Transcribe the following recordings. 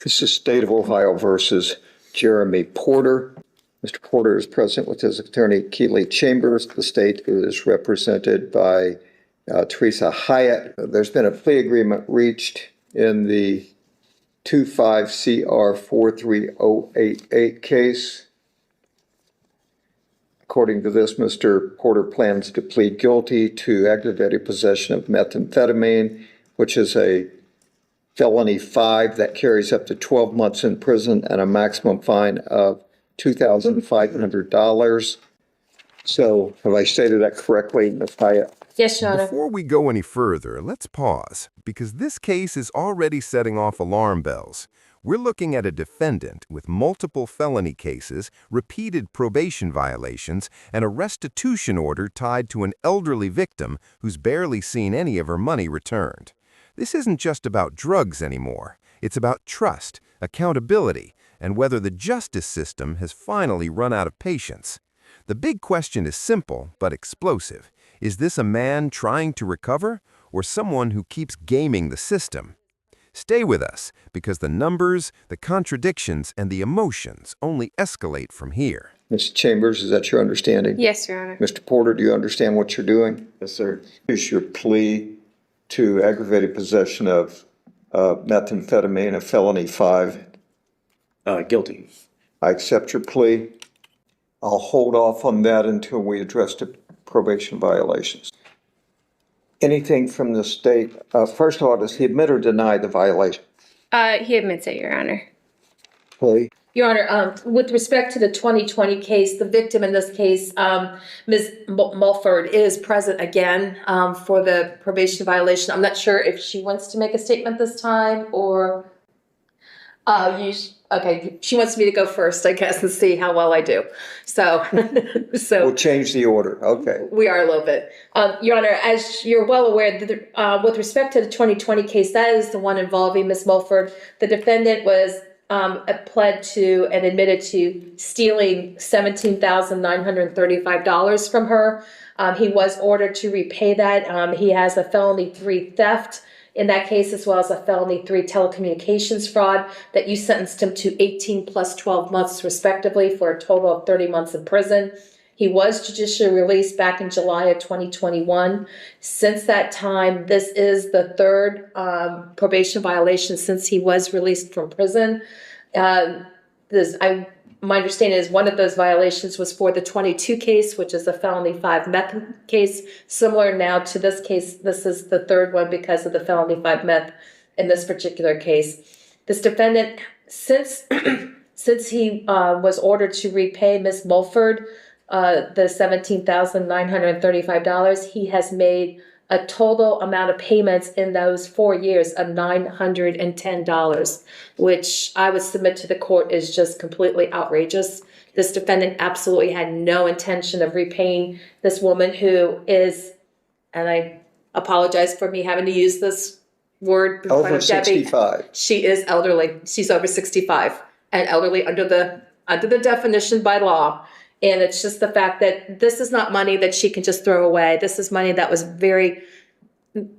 This is State of Ohio versus Jeremy Porter. Mr. Porter is present with his attorney, Keeley Chambers. The state is represented by Teresa Hyatt. There's been a plea agreement reached in the 25CR43088 case. According to this, Mr. Porter plans to plead guilty to aggravated possession of methamphetamine, which is a felony 5 that carries up to 12 months in prison and a maximum fine of $2,500. So have I stated that correctly, Ms. Hyatt? Yes, Your Honor. Before we go any further, let's pause, because this case is already setting off alarm bells. We're looking at a defendant with multiple felony cases, repeated probation violations, and a restitution order tied to an elderly victim who's barely seen any of her money returned. This isn't just about drugs anymore. It's about trust, accountability, and whether the justice system has finally run out of patience. The big question is simple but explosive. Is this a man trying to recover, or someone who keeps gaming the system? Stay with us, because the numbers, the contradictions, and the emotions only escalate from here. Ms. Chambers, is that your understanding? Yes, Your Honor. Mr. Porter, do you understand what you're doing? Yes, sir. Is your plea to aggravated possession of methamphetamine, a felony 5? Guilty. I accept your plea. I'll hold off on that until we address the probation violations. Anything from the state? First of all, does he admit or deny the violation? He admits it, Your Honor. Plea. Your Honor, with respect to the 2020 case, the victim in this case, Ms. Mulford, is present again for the probation violation. I'm not sure if she wants to make a statement this time or okay, she wants me to go first, I guess, and see how well I do. So, We'll change the order. Okay. we are a little bit. Your Honor, as you're well aware, with respect to the 2020 case, that is the one involving Ms. Mulford. The defendant was pled to and admitted to stealing $17,935 from her. He was ordered to repay that. He has a felony 3 theft in that case, as well as a felony 3 telecommunications fraud that you sentenced him to 18 plus 12 months respectively for a total of 30 months in prison. He was judicially released back in July of 2021. Since that time, this is the 3rd probation violation since he was released from prison. My understanding is one of those violations was for the 22 case, which is a felony 5 meth case. Similar now to this case, this is the 3rd one because of the felony 5 meth in this particular case. This defendant, since he was ordered to repay Ms. Mulford the $17,935, he has made a total amount of payments in those 4 years of $910, which I would submit to the court is just completely outrageous. This defendant absolutely had no intention of repaying this woman who is, and I apologize for me having to use this word in front Over of Debbie. 65. She is elderly. She's over 65 and elderly under the definition by law. And it's just the fact that this is not money that she can just throw away. This is money that was very,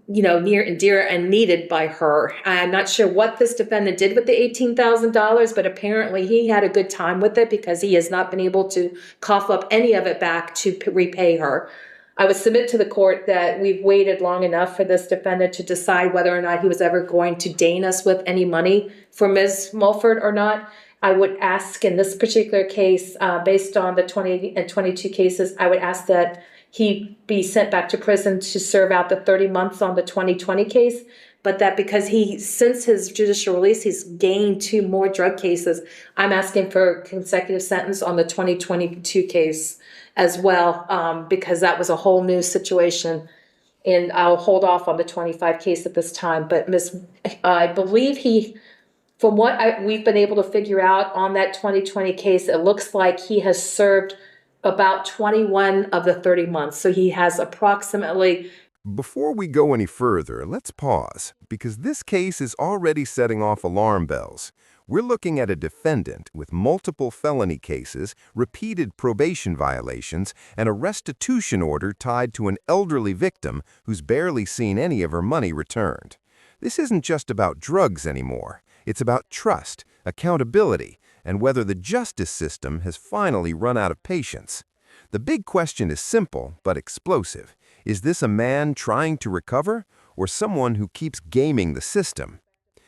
near and dear and needed by her. I'm not sure what this defendant did with the $18,000, but apparently he had a good time with it because he has not been able to cough up any of it back to repay her. I would submit to the court that we've waited long enough for this defendant to decide whether or not he was ever going to deign us with any money for Ms. Mulford or not. I would ask in this particular case, based on the 20 and 22 cases, I would ask that he be sent back to prison to serve out the 30 months on the 2020 case, but that because since his judicial release, he's gained 2 more drug cases, I'm asking for a consecutive sentence on the 2022 case as well, because that was a whole new situation. And I'll hold off on the 25 case at this time. But I believe from what we've been able to figure out on that 2020 case, it looks like he has served about 21 of the 30 months. So he has approximately... Before we go any further, let's pause, because this case is already setting off alarm bells. We're looking at a defendant with multiple felony cases, repeated probation violations, and a restitution order tied to an elderly victim who's barely seen any of her money returned. This isn't just about drugs anymore. It's about trust, accountability, and whether the justice system has finally run out of patience. The big question is simple but explosive. Is this a man trying to recover or someone who keeps gaming the system?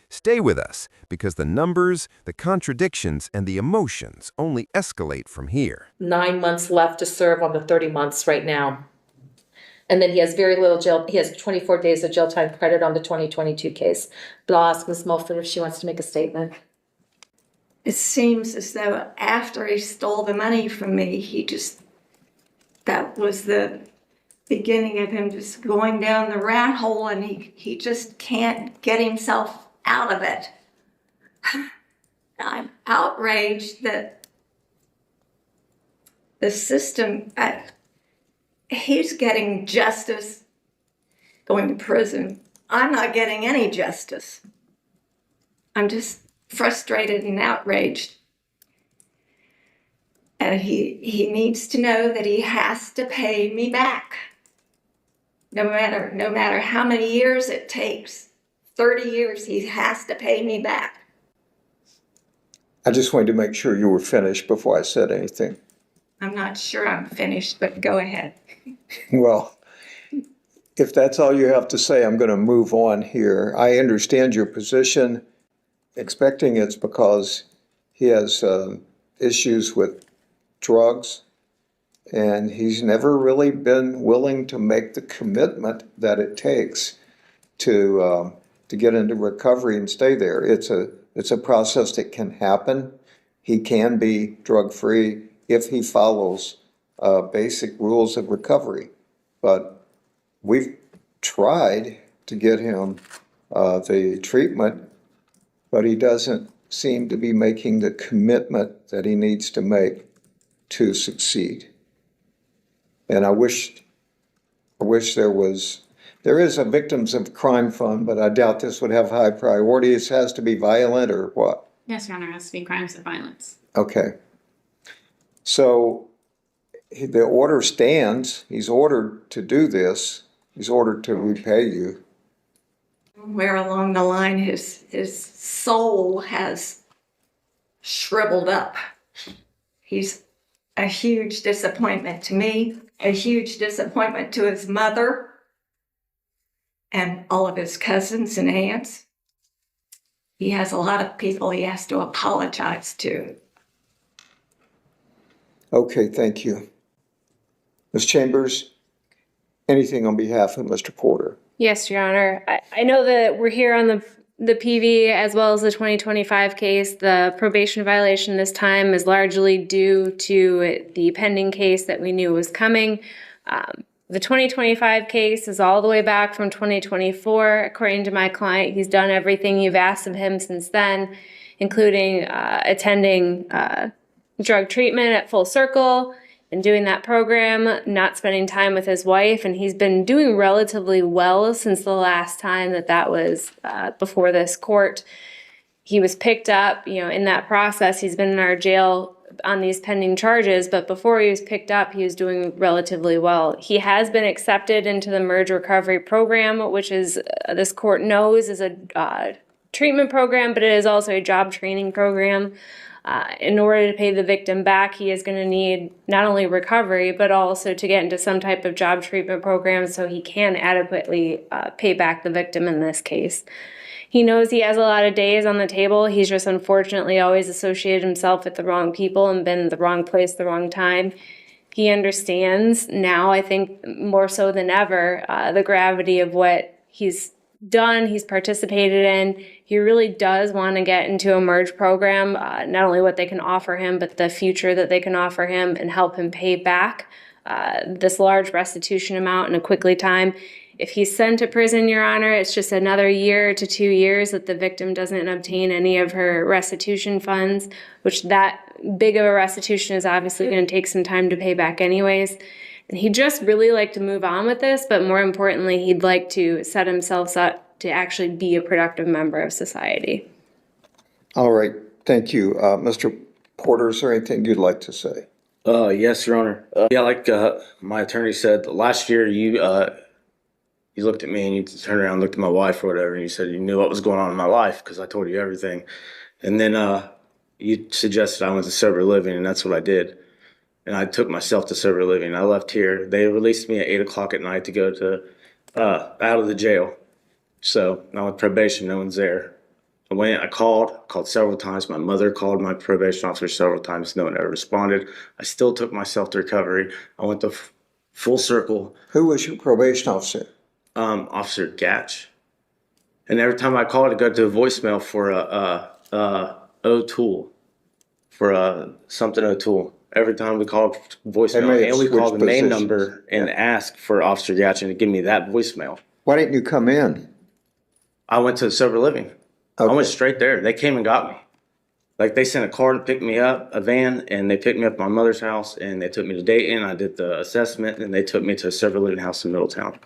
Stay with us, because the numbers, the contradictions, and the emotions only escalate from here. 9 months left to serve on the 30 months right now. And then he has very little jail, he has 24 days of jail time credit on the 2022 case. But I'll ask Ms. Mulford if she wants to make a statement. It seems as though after he stole the money from me, that was the beginning of him just going down the rat hole, and he just can't get himself out of it. I'm outraged that the system, he's getting justice going to prison. I'm not getting any justice. I'm just frustrated and outraged. And he needs to know that he has to pay me back. No matter how many years it takes, 30 years, he has to pay me back. I just wanted to make sure you were finished before I said anything. I'm not sure I'm finished, but go ahead. Well, if that's all you have to say, I'm going to move on here. I understand your position. Expecting it's because he has issues with drugs, and he's never really been willing to make the commitment that it takes to get into recovery and stay there. It's a process that can happen. He can be drug-free if he follows basic rules of recovery. But we've tried to get him the treatment, but he doesn't seem to be making the commitment that he needs to make to succeed. And I wish there is a Victims of Crime Fund, but I doubt this would have high priority. It has to be violent or what? Yes, Your Honor, it has to be crimes of violence. Okay. So the order stands. He's ordered to do this. He's ordered to repay you. Where along the line his soul has shriveled up. He's a huge disappointment to me, a huge disappointment to his mother and all of his cousins and aunts. He has a lot of people he has to apologize to. Okay, thank you. Ms. Chambers, anything on behalf of Mr. Porter? Yes, Your Honor. I know that we're here on the PV as well as the 2025 case. The probation violation this time is largely due to the pending case that we knew was coming. The 2025 case is all the way back from 2024. According to my client, he's done everything you've asked of him since then, including attending drug treatment at Full Circle and doing that program, not spending time with his wife, and he's been doing relatively well since the last time that was before this court. He was picked up, in that process. He's been in our jail on these pending charges, but before he was picked up, he was doing relatively well. He has been accepted into the Merge Recovery Program, which is, this court knows, is a treatment program, but it is also a job training program. In order to pay the victim back, he is going to need not only recovery, but also to get into some type of job treatment program so he can adequately pay back the victim in this case. He knows he has a lot of days on the table. He's just unfortunately always associated himself with the wrong people and been in the wrong place, the wrong time. He understands now, I think more so than ever, the gravity of what he's done, he's participated in. He really does want to get into a merge program, not only what they can offer him, but the future that they can offer him and help him pay back this large restitution amount in a quickly time. If he's sent to prison, Your Honor, it's just another year to 2 years that the victim doesn't obtain any of her restitution funds, which that big of a restitution is obviously going to take some time to pay back anyways. And he'd just really like to move on with this, but more importantly, he'd like to set himself up to actually be a productive member of society. All right, thank you. Mr. Porter, is there anything you'd like to say? Yes, Your Honor. Like my attorney said, last year you you looked at me and you turned around and looked at my wife or whatever, and you said you knew what was going on in my life because I told you everything. And then you suggested I went to sober living, and that's what I did. And I took myself to sober living. I left here. They released me at 8 o'clock at night to go to out of the jail. So now with probation, no one's there. I went, I called several times. My mother called my probation officer several times. No one ever responded. I still took myself to recovery. I went to full circle. Who was your probation officer? Officer Gatch. And every time I called, it got to a voicemail for O'Toole, for something O'Toole. Every time we called voicemail, and we called the main number and asked for Officer Gatch to give me that voicemail. Why didn't you come in? I went to sober living. Okay. I went straight there. They came and got me. Like, they sent a car to pick me up, a van, and they picked me up at my mother's house, and they took me to Dayton. I did the assessment, and they took me to a sober living house in Middletown,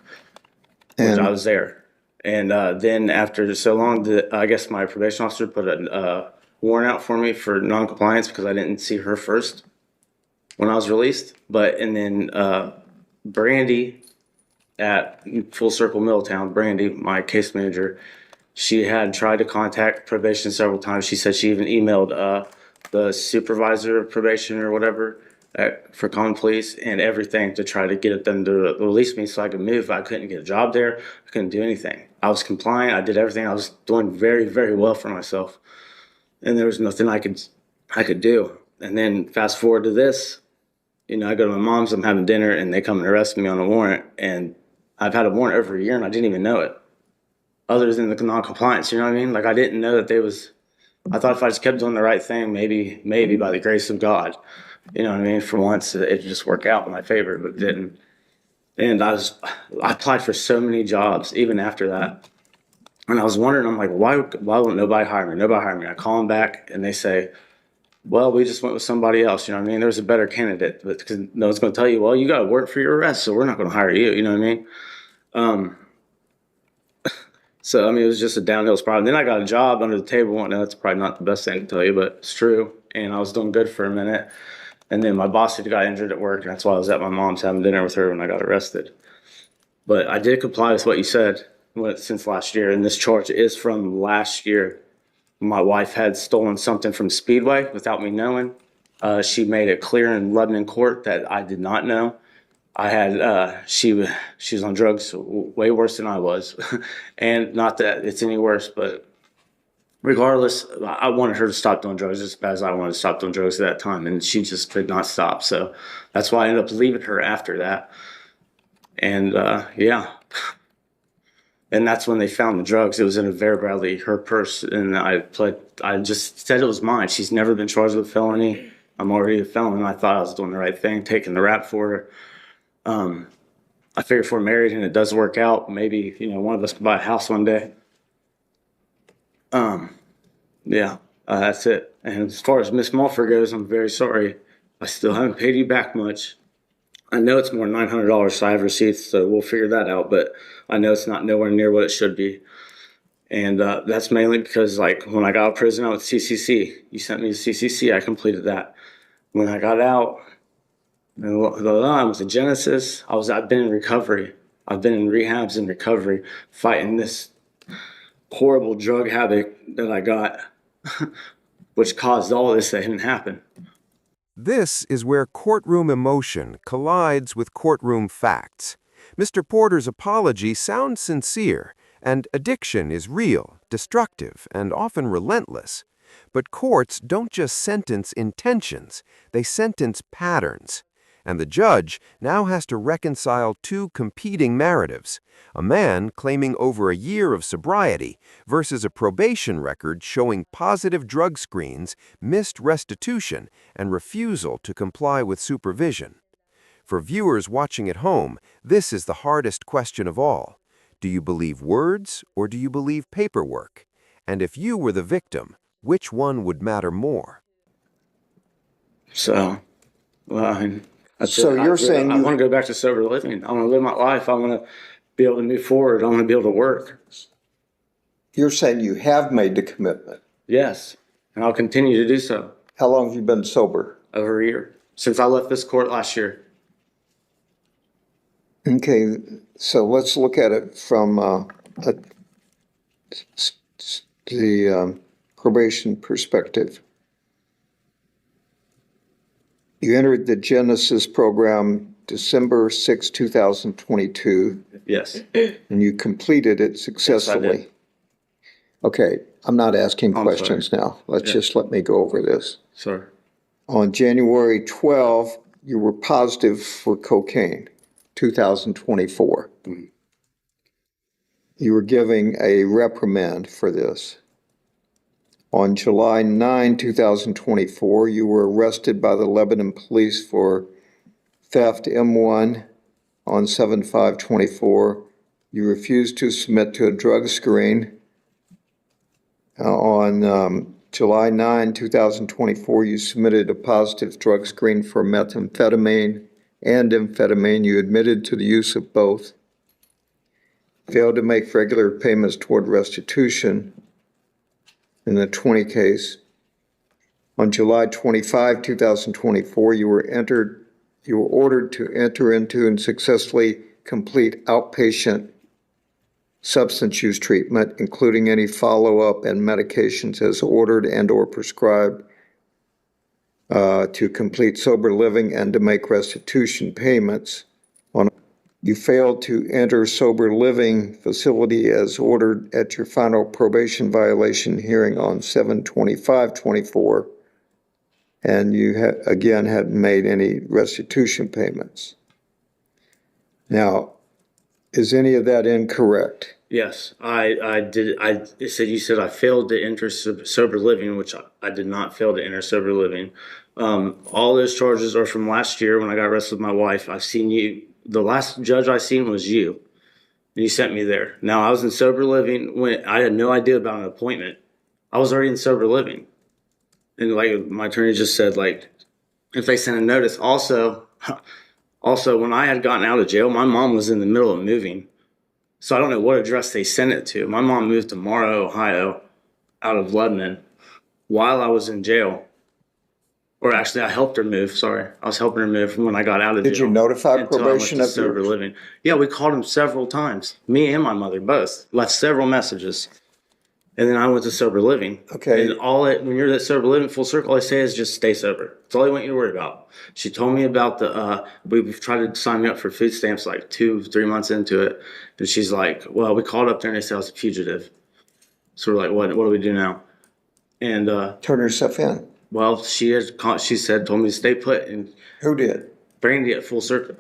which I was there. And then after so long, I guess my probation officer put a warrant out for me for non-compliance because I didn't see her first when I was released. And then Brandy at Full Circle Middletown, Brandy, my case manager, she had tried to contact probation several times. She said she even emailed the supervisor of probation or whatever for common police and everything to try to get them to release me so I could move. I couldn't get a job there. I couldn't do anything. I was compliant. I did everything. I was doing very, very well for myself. And there was nothing I could do. And then fast forward to this, I go to my mom's, I'm having dinner, and they come and arrest me on a warrant. And I've had a warrant over a year, and I didn't even know it. Other than the non-compliance, you know what I mean? Like, I didn't know that I thought if I just kept doing the right thing, maybe by the grace of God, you know what I mean? For once, it'd just work out in my favor, but it didn't. And I applied for so many jobs, even after that. And I was wondering, I'm like, why won't nobody hire me? Nobody hire me. I call them back, and they say, well, we just went with somebody else, you know what I mean? There's a better candidate, but because no one's going to tell you, well, you got to work for your arrest, so we're not going to hire you, you know what I mean? So, it was just a downhill spiral. Then I got a job under the table. Now, that's probably not the best thing to tell you, but it's true. And I was doing good for a minute. And then my boss had got injured at work, and that's why I was at my mom's having dinner with her when I got arrested. But I did comply with what you said since last year, and this charge is from last year. My wife had stolen something from Speedway without me knowing. She made it clear in Lebanon court that I did not know. She was on drugs way worse than I was. And not that it's any worse, but regardless, I wanted her to stop doing drugs as bad as I wanted to stop doing drugs at that time. And she just could not stop. So that's why I ended up leaving her after that. And yeah. And that's when they found the drugs. It was in a Vera Bradley, her purse. And I just said it was mine. She's never been charged with a felony. I'm already a felon. I thought I was doing the right thing, taking the rap for her. I figure if we're married and it does work out, maybe, one of us can buy a house one day. Yeah, that's it. And as far as Miss Mulfer goes, I'm very sorry. I still haven't paid you back much. I know it's more than $900, so I have receipts, so we'll figure that out. But I know it's not nowhere near what it should be. And that's mainly because, when I got out of prison, I was CCC. You sent me to CCC. I completed that. When I got out, I was a Genesis. I've been in recovery. I've been in rehabs and recovery, fighting this horrible drug habit that I got, which caused all this that didn't happen. This is where courtroom emotion collides with courtroom facts. Mr. Porter's apology sounds sincere, and addiction is real, destructive, and often relentless. But courts don't just sentence intentions, they sentence patterns. And the judge now has to reconcile two competing narratives, a man claiming over a year of sobriety versus a probation record showing positive drug screens, missed restitution, and refusal to comply with supervision. For viewers watching at home, this is the hardest question of all. Do you believe words or do you believe paperwork? And if you were the victim, which one would matter more? So, you're saying I want to go back to sober living. I want to live my life. I want to be able to move forward. I want to be able to work. You're saying you have made the commitment. Yes, and I'll continue to do so. How long have you been sober? Over a year. Since I left this court last year. Okay, so let's look at it from the probation perspective. You entered the Genesis program December 6, 2022, Yes. and you completed it successfully. did. Okay, I'm not asking I'm questions now. Let's Yeah. just let me go over this. Sorry. On January 12, you were positive for cocaine, 2024. You were giving a reprimand for this. On July 9, 2024, you were arrested by the Lebanon police for theft M1 on 7/5/24. You refused to submit to a drug screen. On July 9, 2024, you submitted a positive drug screen for methamphetamine and amphetamine. You admitted to the use of both. Failed to make regular payments toward restitution in the 20 case. On July 25, 2024, you were ordered to enter into and successfully complete outpatient substance use treatment, including any follow-up and medications as ordered and or prescribed, to complete sober living and to make restitution payments. You failed to enter sober living facility as ordered at your final probation violation hearing on 7/25/24, and you again hadn't made any restitution payments. Now, is any of that incorrect? Yes, I did. You said I failed to enter sober living, which I did not fail to enter sober living. All those charges are from last year when I got arrested with my wife. I've seen you. The last judge I seen was you. And you sent me there. Now I was in sober living when I had no idea about an appointment. I was already in sober living. And like my attorney just said, like, if they sent a notice. Also, when I had gotten out of jail, my mom was in the middle of moving. So I don't know what address they sent it to. My mom moved to Morrow, Ohio, out of Lebanon while I was in jail. Or actually, I helped her move. Sorry. I was helping her move when I got out of jail. Did you notify until I went probation to of sober your... living? Yeah, we called him several times. Me and my mother both left several messages. And then I went to sober living. Okay. And when you're at sober living, full circle, all I say is just stay sober. That's all I want you to worry about. She told me about we've tried to sign me up for food stamps like 2-3 months into it. And she's like, well, we called up there and they said I was a fugitive. So we're like, what do we do now? And Turn yourself in. well, she told me to stay put, and Who did? Brandy at Full Circle.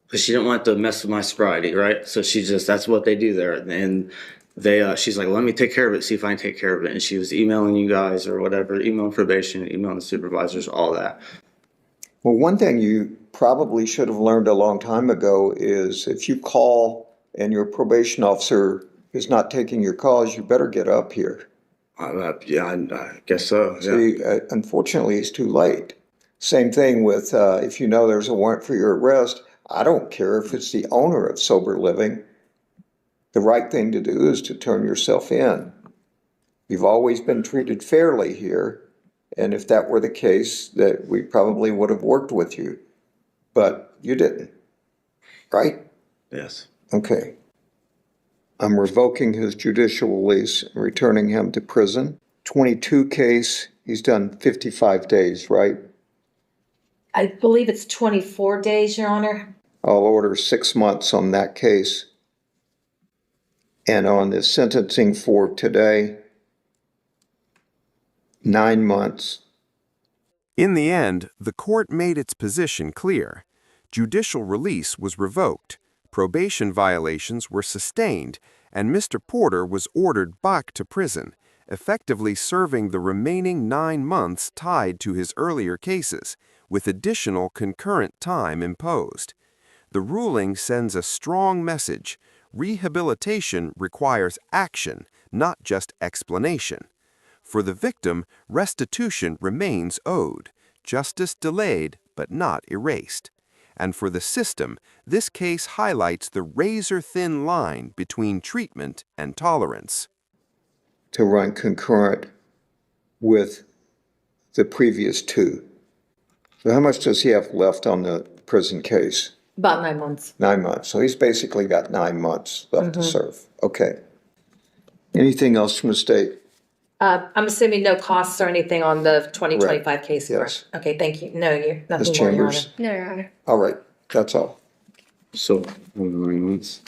Because she didn't want to mess with my sobriety, right? So that's what they do there. And she's like, let me take care of it, see if I can take care of it. And she was emailing you guys or whatever, emailing probation, emailing the supervisors, all that. Well, one thing you probably should have learned a long time ago is if you call and your probation officer is not taking your calls, you better get up here. Yeah, I guess so. Yeah. See, unfortunately, it's too late. Same thing with if you know there's a warrant for your arrest, I don't care if it's the owner of sober living. The right thing to do is to turn yourself in. You've always been treated fairly here, and if that were the case, that we probably would have worked with you, but you didn't, right? Yes. Okay. I'm revoking his judicial release and returning him to prison. 22 case, he's done 55 days, right? I believe it's 24 days, Your Honor. I'll order 6 months on that case. And on the sentencing for today, 9 months. In the end, the court made its position clear. Judicial release was revoked, probation violations were sustained, and Mr. Porter was ordered back to prison, effectively serving the remaining 9 months tied to his earlier cases, with additional concurrent time imposed. The ruling sends a strong message. Rehabilitation requires action, not just explanation. For the victim, restitution remains owed, justice delayed but not erased. And for the system, this case highlights the razor-thin line between treatment and tolerance. To run concurrent with the previous 2. So how much does he have left on the prison case? About 9 months. 9 months. So he's basically got 9 months left to serve. Okay. Anything else from the state? I'm assuming no costs or anything on the 2025 case. Yes. Okay, thank you. No, you're Ms. nothing more, Your Honor. Chambers? No, Your Honor. All right, that's all. So, 9 months.